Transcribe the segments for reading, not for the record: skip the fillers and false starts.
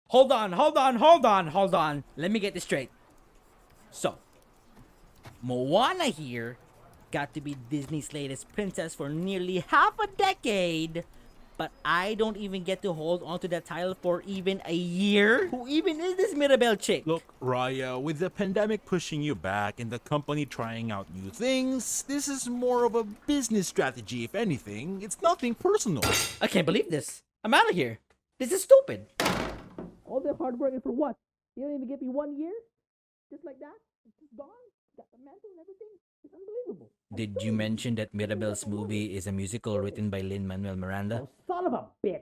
Hold on. Let me get this straight. So, Moana here got to be Disney's latest princess for nearly half a decade, but I don't even get to hold on to that title for even a year? Who even is this Mirabel chick? Look, Raya, with the pandemic pushing you back and the company trying out new things, this is more of a business strategy, if anything. It's nothing personal. I can't believe this. I'm out of here. This is stupid. All the hard work and for what? You don't even give me 1 year? Just like that? It's just gone? Got the mantle and everything? It's unbelievable. Did you mention that Mirabel's movie is a musical written by Lin-Manuel Miranda? Oh, son of a bitch!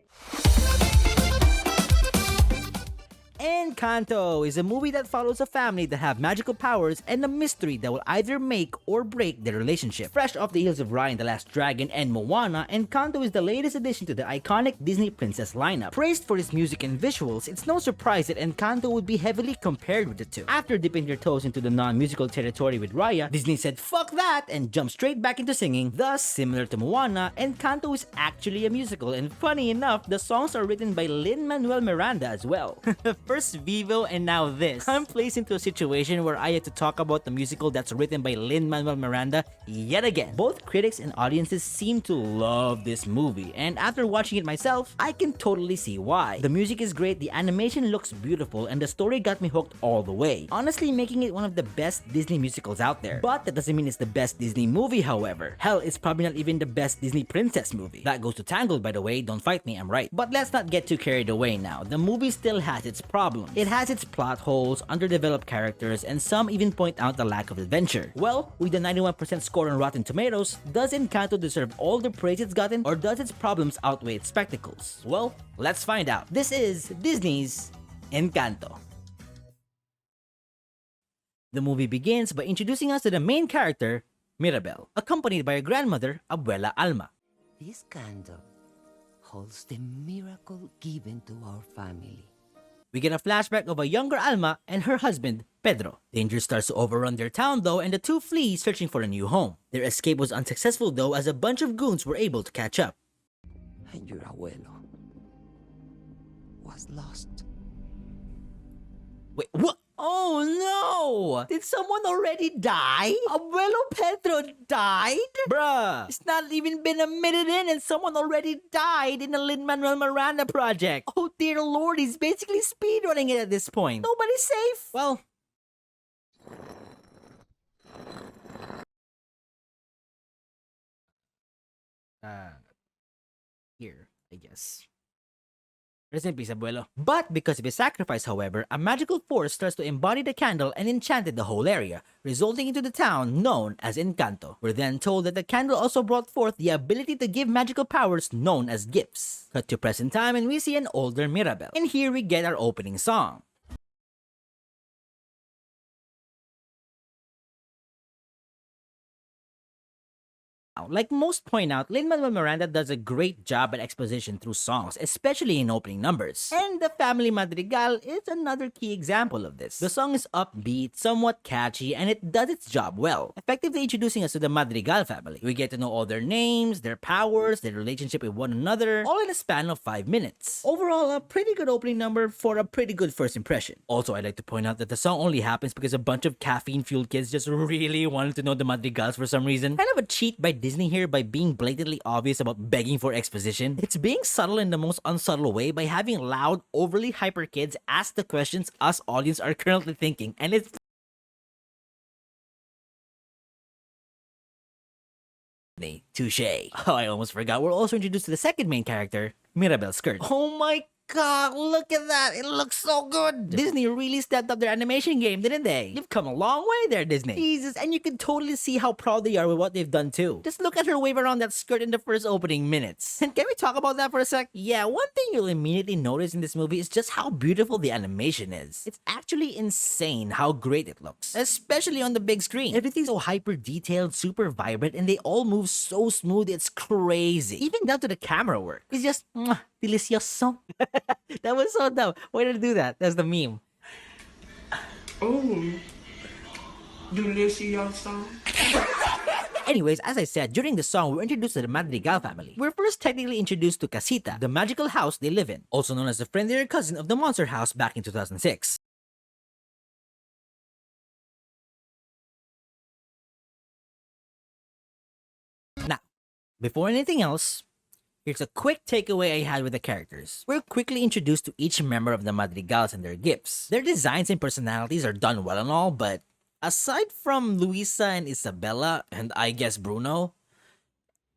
Encanto is a movie that follows a family that have magical powers and a mystery that will either make or break their relationship. Fresh off the heels of Raya and the Last Dragon and Moana, Encanto is the latest addition to the iconic Disney princess lineup. Praised for its music and visuals, it's no surprise that Encanto would be heavily compared with the two. After dipping their toes into the non-musical territory with Raya, Disney said fuck that and jumped straight back into singing. Thus, similar to Moana, Encanto is actually a musical, and funny enough, the songs are written by Lin-Manuel Miranda as well. First Vivo and now this. I'm placed into a situation where I had to talk about the musical that's written by Lin-Manuel Miranda yet again. Both critics and audiences seem to love this movie, and after watching it myself, I can totally see why. The music is great, the animation looks beautiful, and the story got me hooked all the way. Honestly, making it one of the best Disney musicals out there. But that doesn't mean it's the best Disney movie, however. Hell, it's probably not even the best Disney princess movie. That goes to Tangled, by the way, don't fight me, I'm right. But let's not get too carried away now. The movie still has its problems. It has its plot holes, underdeveloped characters, and some even point out the lack of adventure. Well, with a 91% score on Rotten Tomatoes, does Encanto deserve all the praise it's gotten, or does its problems outweigh its spectacles? Well, let's find out. This is Disney's Encanto. The movie begins by introducing us to the main character, Mirabel, accompanied by her grandmother, Abuela Alma. This candle holds the miracle given to our family. We get a flashback of a younger Alma and her husband, Pedro. Danger starts to overrun their town though, and the two flee searching for a new home. Their escape was unsuccessful though, as a bunch of goons were able to catch up. And your abuelo was lost. Wait, what? Oh no! Did someone already die? Abuelo Pedro died? Bruh, it's not even been a minute in and someone already died in the Lin-Manuel Miranda project. Oh dear lord, he's basically speedrunning it at this point. Nobody's safe. Well, here, I guess. Rest in peace, abuelo. But because of his sacrifice, however, a magical force starts to embody the candle and enchanted the whole area, resulting into the town known as Encanto. We're then told that the candle also brought forth the ability to give magical powers known as gifts. Cut to present time and we see an older Mirabel. And here we get our opening song. Like most point out, Lin-Manuel Miranda does a great job at exposition through songs, especially in opening numbers. And the family Madrigal is another key example of this. The song is upbeat, somewhat catchy, and it does its job well, effectively introducing us to the Madrigal family. We get to know all their names, their powers, their relationship with one another, all in a span of 5 minutes. Overall, a pretty good opening number for a pretty good first impression. Also, I'd like to point out that the song only happens because a bunch of caffeine-fueled kids just really wanted to know the Madrigals for some reason. Kind of a cheat by Disney here by being blatantly obvious about begging for exposition. It's being subtle in the most unsubtle way by having loud, overly hyper kids ask the questions us audience are currently thinking, and it's touche. Oh, I almost forgot. We're also introduced to the second main character, Mirabel's skirt. Oh my god, look at that. It looks so good. Disney really stepped up their animation game, didn't they? You've come a long way there, Disney. Jesus, and you can totally see how proud they are with what they've done too. Just look at her wave around that skirt in the first opening minutes. And can we talk about that for a sec? Yeah, one thing you'll immediately notice in this movie is just how beautiful the animation is. It's actually insane how great it looks, especially on the big screen. Everything's so hyper detailed, super vibrant, and they all move so smooth, it's crazy. Even down to the camera work. It's just delicioso. That was so dumb. Why did I do that? That's the meme. Oh, delicioso. Anyways, as I said, during the song, we're introduced to the Madrigal family. We're first technically introduced to Casita, the magical house they live in, also known as the friendlier cousin of the monster house back in 2006. Now, before anything else, here's a quick takeaway I had with the characters. We're quickly introduced to each member of the Madrigals and their gifts. Their designs and personalities are done well and all, but aside from Luisa and Isabella, and I guess Bruno,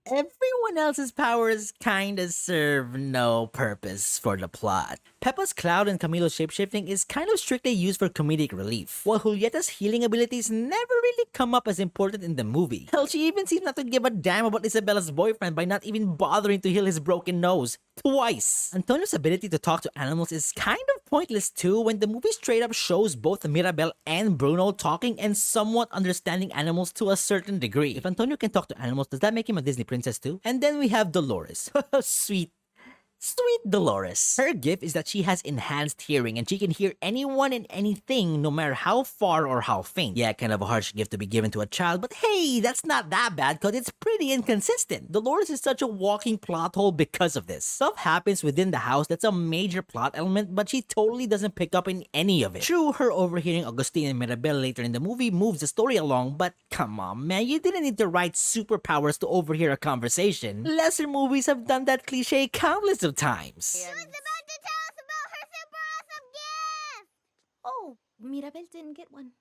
everyone else's powers kinda serve no purpose for the plot. Peppa's cloud and Camilo's shapeshifting is kind of strictly used for comedic relief, while Julieta's healing abilities never really come up as important in the movie. Hell, she even seems not to give a damn about Isabella's boyfriend by not even bothering to heal his broken nose. Twice! Antonio's ability to talk to animals is kind of pointless too when the movie straight up shows both Mirabel and Bruno talking and somewhat understanding animals to a certain degree. If Antonio can talk to animals, does that make him a Disney princess too? And then we have Dolores. Sweet Dolores. Her gift is that she has enhanced hearing and she can hear anyone and anything no matter how far or how faint. Yeah, kind of a harsh gift to be given to a child, but hey, that's not that bad because it's pretty inconsistent. Dolores is such a walking plot hole because of this. Stuff happens within the house that's a major plot element, but she totally doesn't pick up in any of it. True, her overhearing Agustin and Mirabel later in the movie moves the story along, but come on man, you didn't need to write superpowers to overhear a conversation. Lesser movies have done that cliche countless of times. She was about to tell us about her super awesome gift! Oh, Mirabel didn't get one.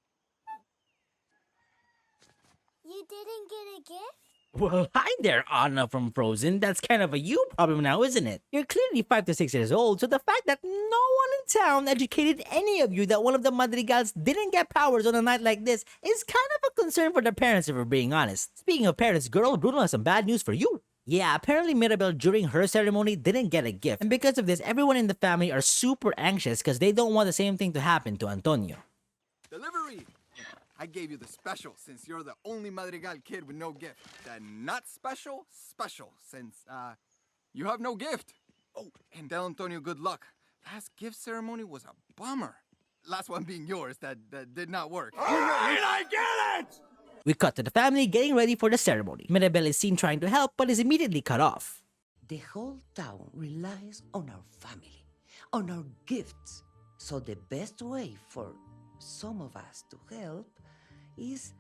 You didn't get a gift? Well, hi there, Anna from Frozen. That's kind of a you problem now, isn't it? You're clearly 5 to 6 years old, so the fact that no one in town educated any of you that one of the Madrigals didn't get powers on a night like this is kind of a concern for the parents, if we're being honest. Speaking of parents, girl, Bruno has some bad news for you. Yeah, apparently Mirabel during her ceremony didn't get a gift, and because of this, everyone in the family are super anxious because they don't want the same thing to happen to Antonio. Delivery! I gave you the special since you're the only Madrigal kid with no gift. The not special, since, you have no gift. Oh, and tell Antonio good luck. Last gift ceremony was a bummer. Last one being yours, that did not work. All right, I get it! We cut to the family getting ready for the ceremony. Mirabel is seen trying to help, but is immediately cut off. The whole town relies on our family, on our gifts. So the best way for some of us to help is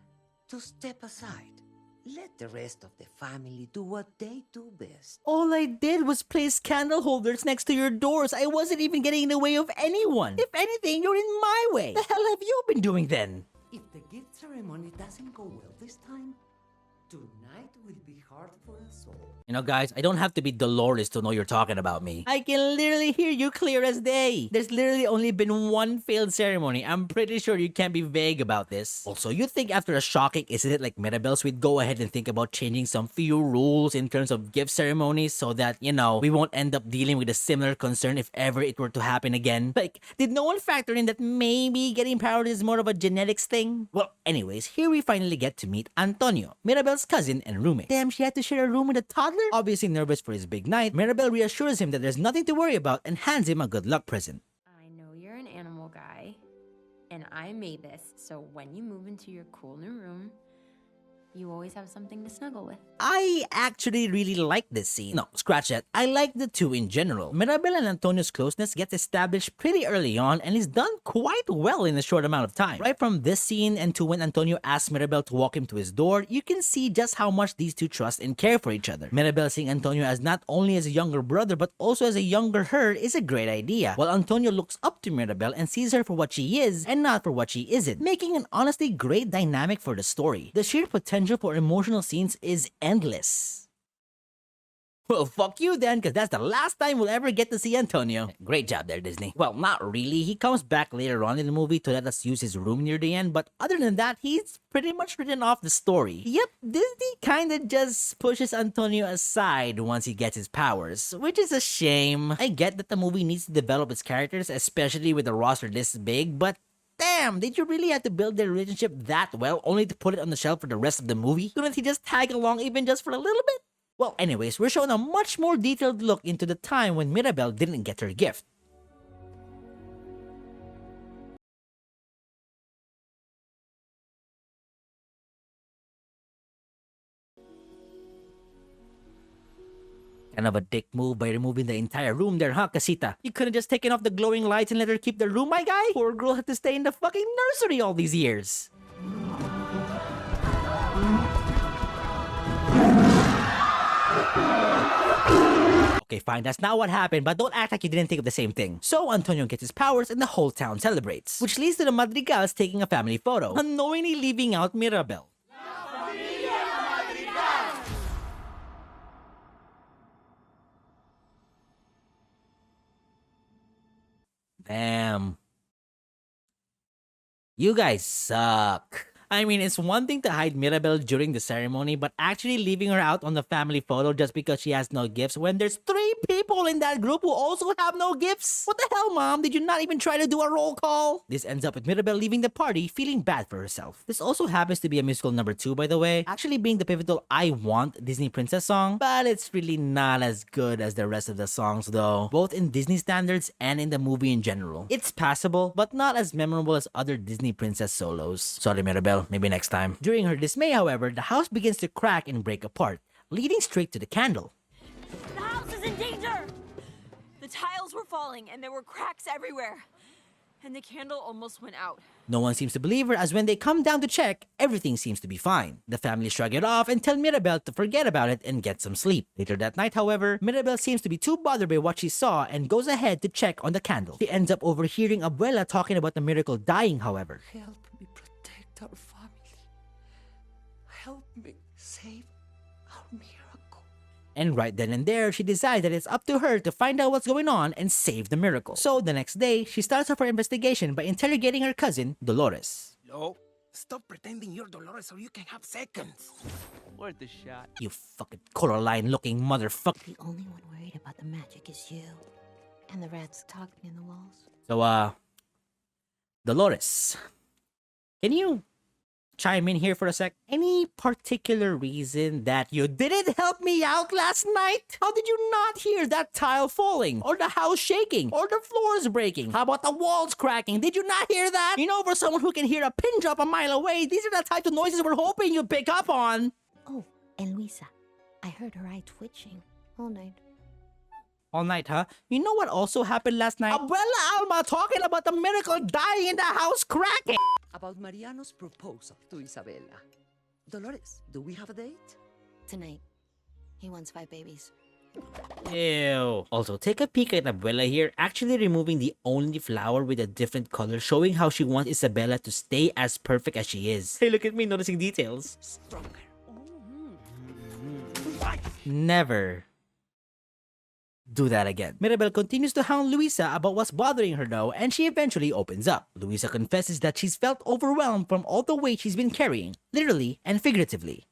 to step aside. Let the rest of the family do what they do best. All I did was place candle holders next to your doors. I wasn't even getting in the way of anyone. If anything, you're in my way. The hell have you been doing then? If the gift ceremony doesn't go well this time, tonight will be hard for us all. You know, guys, I don't have to be Dolores to know you're talking about me. I can literally hear you clear as day. There's literally only been one failed ceremony. I'm pretty sure you can't be vague about this. Also, you think after a shocking incident like Mirabel's, we'd go ahead and think about changing some few rules in terms of gift ceremonies so that, you know, we won't end up dealing with a similar concern if ever it were to happen again? Like, did no one factor in that maybe getting powers is more of a genetics thing? Well, anyways, here we finally get to meet Antonio, Mirabel's cousin and roommate. Damn, she had to share a room with a toddler? Obviously nervous for his big night, Mirabel reassures him that there's nothing to worry about and hands him a good luck present. I know you're an animal guy, and I made this, so when you move into your cool new room, you always have something to snuggle with. I actually really like this scene. No, scratch that. I like the two in general. Mirabel and Antonio's closeness gets established pretty early on and is done quite well in a short amount of time. Right from this scene and to when Antonio asks Mirabel to walk him to his door, you can see just how much these two trust and care for each other. Mirabel seeing Antonio as not only as a younger brother but also as a younger her is a great idea, while Antonio looks up to Mirabel and sees her for what she is and not for what she isn't, making an honestly great dynamic for the story. The sheer potential for emotional scenes is endless. Well, fuck you then, because that's the last time we'll ever get to see Antonio. Great job there, Disney. Well, not really. He comes back later on in the movie to let us use his room near the end, but other than that, he's pretty much written off the story. Yep, Disney kinda just pushes Antonio aside once he gets his powers, which is a shame. I get that the movie needs to develop its characters, especially with a roster this big, but damn, did you really have to build their relationship that well only to put it on the shelf for the rest of the movie? Couldn't he just tag along even just for a little bit? Well, anyways, we're shown a much more detailed look into the time when Mirabel didn't get her gift. Kind of a dick move by removing the entire room there, huh, Casita? You couldn't just taken off the glowing lights and let her keep the room, my guy? Poor girl had to stay in the fucking nursery all these years. Okay, fine, that's not what happened, but don't act like you didn't think of the same thing. So Antonio gets his powers and the whole town celebrates, which leads to the Madrigals taking a family photo, unknowingly leaving out Mirabel. Damn. You guys suck. I mean, it's one thing to hide Mirabel during the ceremony, but actually leaving her out on the family photo just because she has no gifts when there's 3 people in that group who also have no gifts? What the hell, Mom? Did you not even try to do a roll call? This ends up with Mirabel leaving the party feeling bad for herself. This also happens to be a musical number 2, by the way, actually being the pivotal I Want Disney Princess song, but it's really not as good as the rest of the songs though, both in Disney standards and in the movie in general. It's passable, but not as memorable as other Disney princess solos. Sorry, Mirabel. Maybe next time. During her dismay, however, the house begins to crack and break apart, leading straight to the candle. The house is in danger! The tiles were falling and there were cracks everywhere. And the candle almost went out. No one seems to believe her, as when they come down to check, everything seems to be fine. The family shrug it off and tell Mirabel to forget about it and get some sleep. Later that night, however, Mirabel seems to be too bothered by what she saw and goes ahead to check on the candle. She ends up overhearing Abuela talking about the miracle dying, however. Help me protect our family. Help me save our miracle. And right then and there, she decides that it's up to her to find out what's going on and save the miracle. So the next day, she starts off her investigation by interrogating her cousin, Dolores. Lo, stop pretending you're Dolores so you can have seconds. Worth a shot. You fucking Coraline-looking motherfucker. The only one worried about the magic is you. And the rats talking in the walls. So, Dolores, can you chime in here for a sec? Any particular reason that you didn't help me out last night? How did you not hear that tile falling? Or the house shaking? Or the floors breaking? How about the walls cracking? Did you not hear that? You know, for someone who can hear a pin drop a mile away, these are the types of noises we're hoping you'd pick up on. Oh, and Luisa. I heard her eye twitching all night. All night, huh? You know what also happened last night? Abuela Alma talking about the miracle dying in the house cracking. About Mariano's proposal to Isabella. Dolores, do we have a date? Tonight. He wants 5 babies. Ew. Also, take a peek at Abuela here, actually removing the only flower with a different color, showing how she wants Isabella to stay as perfect as she is. Hey, look at me noticing details. Stronger. Never do that again. Mirabel continues to hound Luisa about what's bothering her though, and she eventually opens up. Luisa confesses that she's felt overwhelmed from all the weight she's been carrying, literally and figuratively.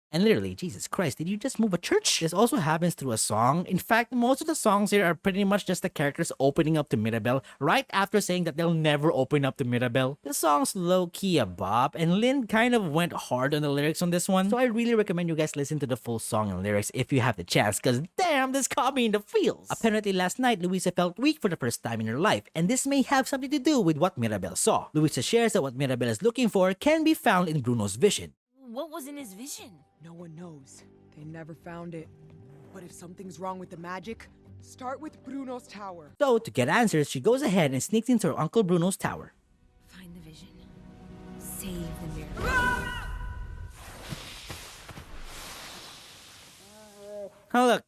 And literally, Jesus Christ, did you just move a church? This also happens through a song. In fact, most of the songs here are pretty much just the characters opening up to Mirabel right after saying that they'll never open up to Mirabel. The song's low-key a bop, and Lynn kind of went hard on the lyrics on this one, so I really recommend you guys listen to the full song and lyrics if you have the chance, cause damn, this caught me in the feels. Apparently last night, Luisa felt weak for the first time in her life, and this may have something to do with what Mirabel saw. Luisa shares that what Mirabel is looking for can be found in Bruno's vision. What was in his vision? No one knows. They never found it. But if something's wrong with the magic, start with Bruno's tower. So, to get answers, she goes ahead and sneaks into her Uncle Bruno's tower. Find the vision. Save the miracle. Oh, look.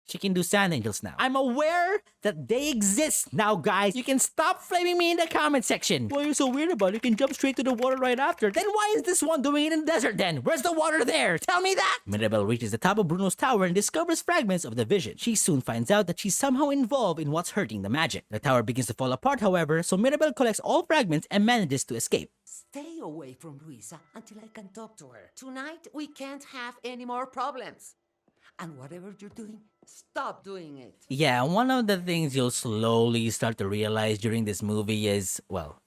She can do sand angels now. I'm aware that they exist now, guys. You can stop flaming me in the comment section. Why are you so weird about it? You can jump straight to the water right after. Then why is this one doing it in the desert then? Where's the water there? Tell me that! Mirabel reaches the top of Bruno's tower and discovers fragments of the vision. She soon finds out that she's somehow involved in what's hurting the magic. The tower begins to fall apart, however, so Mirabel collects all fragments and manages to escape. Stay away from Luisa until I can talk to her. Tonight, we can't have any more problems. And whatever you're doing, stop doing it. Yeah, one of the things you'll slowly start to realize during this movie is, well,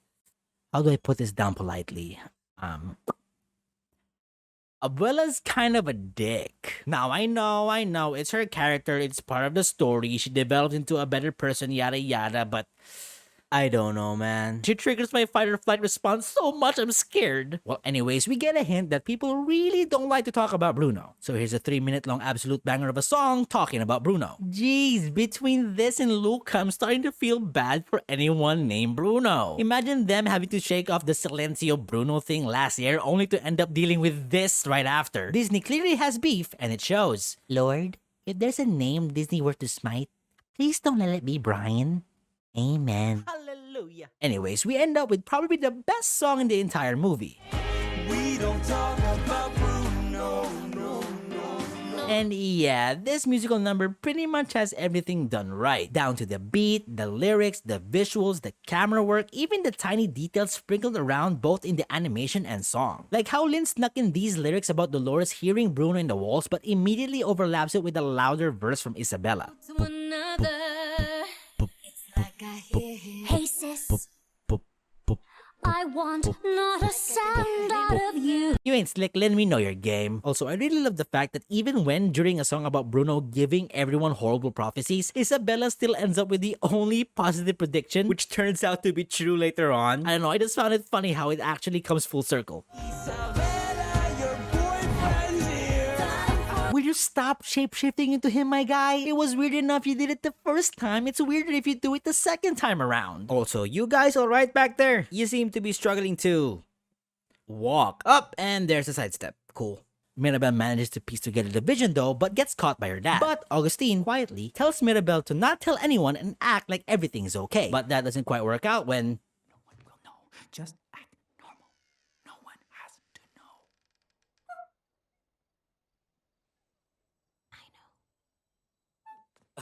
how do I put this down politely? Abuela's kind of a dick. Now, I know, it's her character, it's part of the story, she developed into a better person, yada yada, but I don't know, man. She triggers my fight or flight response so much I'm scared. Well, anyways, we get a hint that people really don't like to talk about Bruno. So here's a 3-minute long absolute banger of a song talking about Bruno. Jeez, between this and Luke, I'm starting to feel bad for anyone named Bruno. Imagine them having to shake off the Silencio Bruno thing last year only to end up dealing with this right after. Disney clearly has beef, and it shows. Lord, if there's a name Disney were to smite, please don't let it be Brian. Amen. Hallelujah. Anyways, we end up with probably the best song in the entire movie. We don't talk about Bruno, no. And yeah, this musical number pretty much has everything done right. Down to the beat, the lyrics, the visuals, the camera work, even the tiny details sprinkled around both in the animation and song. Like how Lin snuck in these lyrics about Dolores hearing Bruno in the walls but immediately overlaps it with a louder verse from Isabella. Hey sis, I want not a sound out of you. You ain't slick, Lin, we know your game. Also, I really love the fact that even when during a song about Bruno giving everyone horrible prophecies, Isabella still ends up with the only positive prediction, which turns out to be true later on. I don't know, I just found it funny how it actually comes full circle. Will you stop shape-shifting into him, my guy? It was weird enough you did it the first time. It's weirder if you do it the second time around. Also, you guys alright back there? You seem to be struggling to walk. Up, and there's a sidestep. Cool. Mirabel manages to piece together the vision though, but gets caught by her dad. But Augustine quietly tells Mirabel to not tell anyone and act like everything is okay. But that doesn't quite work out when... No one will know. Just act normal. No one has to know.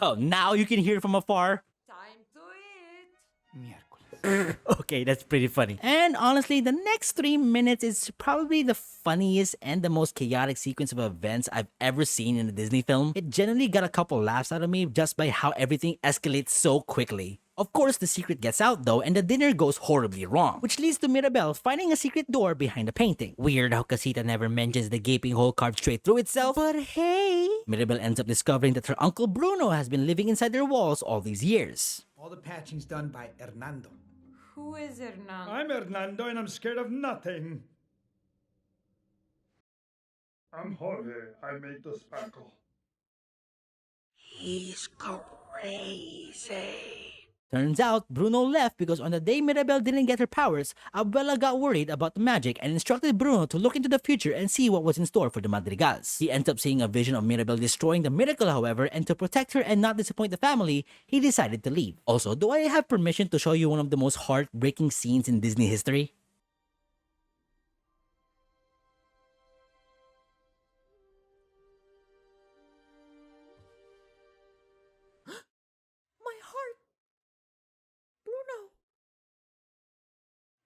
Oh, now you can hear from afar? Time to eat. Miércoles. Okay, that's pretty funny. And honestly, the next 3 minutes is probably the funniest and the most chaotic sequence of events I've ever seen in a Disney film. It genuinely got a couple laughs out of me just by how everything escalates so quickly. Of course, the secret gets out though, and the dinner goes horribly wrong, which leads to Mirabel finding a secret door behind the painting. Weird how Casita never mentions the gaping hole carved straight through itself, but hey! Mirabel ends up discovering that her uncle Bruno has been living inside their walls all these years. All the patching's done by Hernando. Who is Hernando? I'm Hernando and I'm scared of nothing. I'm Jorge. I made the spackle. He's crazy. Turns out, Bruno left because on the day Mirabel didn't get her powers, Abuela got worried about the magic and instructed Bruno to look into the future and see what was in store for the Madrigals. He ends up seeing a vision of Mirabel destroying the miracle, however, and to protect her and not disappoint the family, he decided to leave. Also, do I have permission to show you one of the most heartbreaking scenes in Disney history?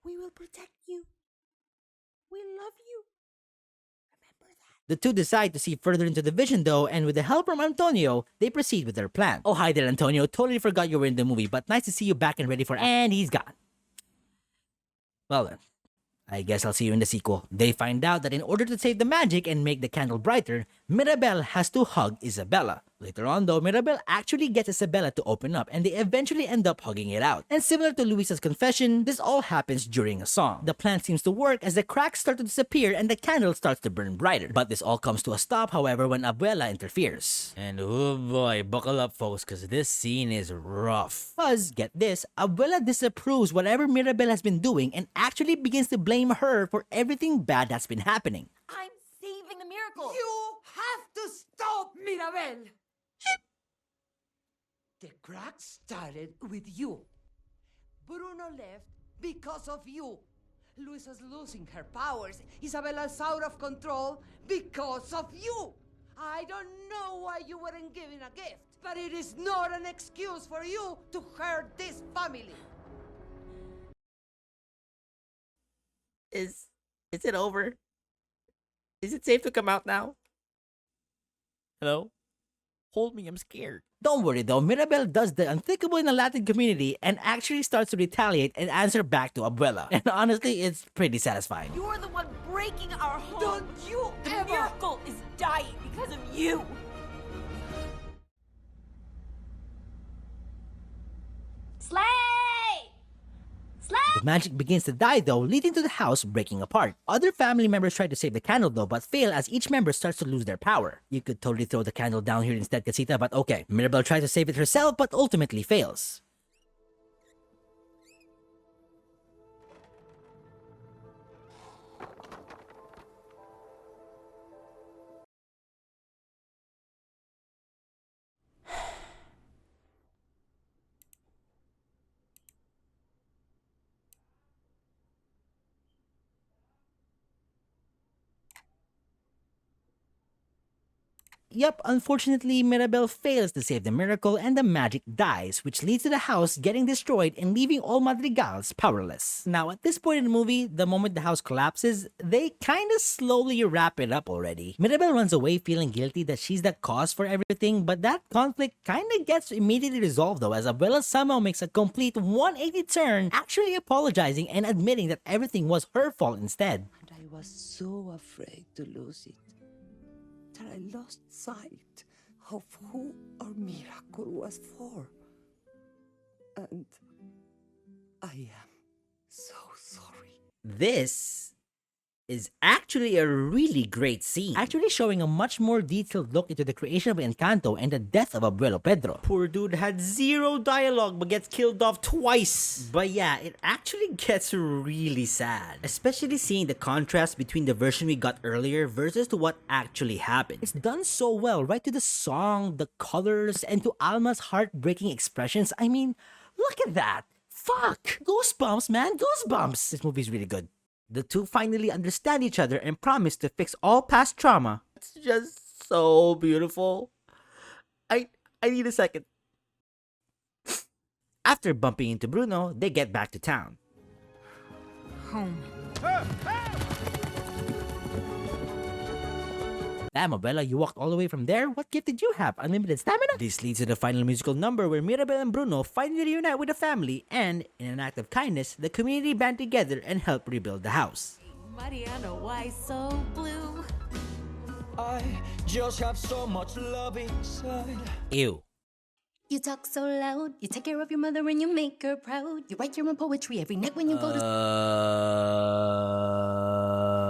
We will protect you. We love you. Remember that. The two decide to see further into the vision though, and with the help from Antonio, they proceed with their plan. Oh, hi there, Antonio. Totally forgot you were in the movie, but nice to see you back and ready for... And he's gone. Well then, I guess I'll see you in the sequel. They find out that in order to save the magic and make the candle brighter, Mirabel has to hug Isabella. Later on though, Mirabel actually gets Isabella to open up and they eventually end up hugging it out. And similar to Luisa's confession, this all happens during a song. The plan seems to work as the cracks start to disappear and the candle starts to burn brighter. But this all comes to a stop, however, when Abuela interferes. And oh boy, buckle up folks, cause this scene is rough. Cause, get this, Abuela disapproves whatever Mirabel has been doing and actually begins to blame her for everything bad that's been happening. I'm saving the miracle. You have to stop, Mirabel. The crack started with you. Bruno left because of you. Luisa's losing her powers. Isabella's out of control because of you. I don't know why you weren't given a gift, but it is not an excuse for you to hurt this family. Is it over? Is it safe to come out now? Hello? Hold me, I'm scared. Don't worry though, Mirabel does the unthinkable in the Latin community and actually starts to retaliate and answer back to Abuela. And honestly, it's pretty satisfying. You're the one breaking our home. Don't you The ever... miracle is dying because of you. Slay! The magic begins to die though, leading to the house breaking apart. Other family members try to save the candle though, but fail as each member starts to lose their power. You could totally throw the candle down here instead, Casita, but okay. Mirabel tries to save it herself, but ultimately fails. Yep, unfortunately, Mirabel fails to save the miracle and the magic dies, which leads to the house getting destroyed and leaving all Madrigals powerless. Now, at this point in the movie, the moment the house collapses, they kinda slowly wrap it up already. Mirabel runs away feeling guilty that she's the cause for everything, but that conflict kinda gets immediately resolved though, as Abuela somehow makes a complete 180 turn, actually apologizing and admitting that everything was her fault instead. And I was so afraid to lose it that I lost sight of who our miracle was for. And I am so sorry. This is actually a really great scene, actually showing a much more detailed look into the creation of Encanto and the death of Abuelo Pedro. Poor dude had zero dialogue but gets killed off twice. But yeah, it actually gets really sad, especially seeing the contrast between the version we got earlier versus to what actually happened. It's done so well, right to the song, the colors, and to Alma's heartbreaking expressions. I mean, look at that. Fuck! Goosebumps, man, goosebumps! This movie's really good. The two finally understand each other and promise to fix all past trauma. It's just so beautiful. I need a second. After bumping into Bruno, they get back to town. Home. Damn, Abella, you walked all the way from there? What gift did you have? Unlimited stamina? This leads to the final musical number where Mirabel and Bruno finally reunite with the family and, in an act of kindness, the community band together and help rebuild the house. Mariano, why so blue? I just have so much love inside. Ew. You talk so loud, you take care of your mother and you make her proud. You write your own poetry every night when you go to...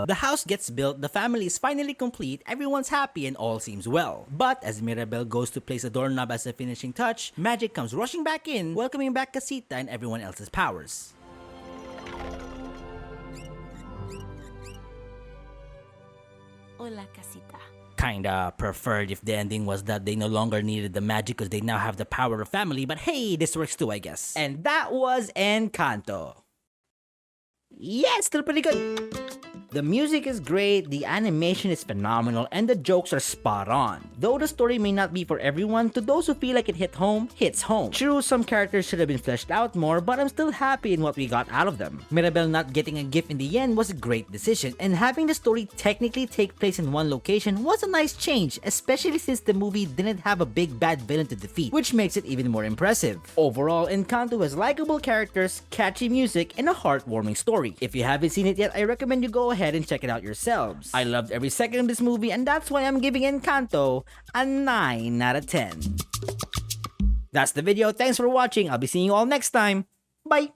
The house gets built, the family is finally complete, everyone's happy and all seems well. But as Mirabel goes to place a doorknob as a finishing touch, magic comes rushing back in, welcoming back Casita and everyone else's powers. Hola, Casita. Kinda preferred if the ending was that they no longer needed the magic because they now have the power of family, but hey, this works too, I guess. And that was Encanto. Yeah, it's still pretty good. The music is great, the animation is phenomenal, and the jokes are spot on. Though the story may not be for everyone, to those who feel like it hit home, hits home. True, some characters should have been fleshed out more, but I'm still happy in what we got out of them. Mirabel not getting a gift in the end was a great decision, and having the story technically take place in one location was a nice change, especially since the movie didn't have a big bad villain to defeat, which makes it even more impressive. Overall, Encanto has likable characters, catchy music, and a heartwarming story. If you haven't seen it yet, I recommend you go ahead and check it out yourselves. I loved every second of this movie, and that's why I'm giving Encanto a 9 out of 10. That's the video. Thanks for watching. I'll be seeing you all next time. Bye!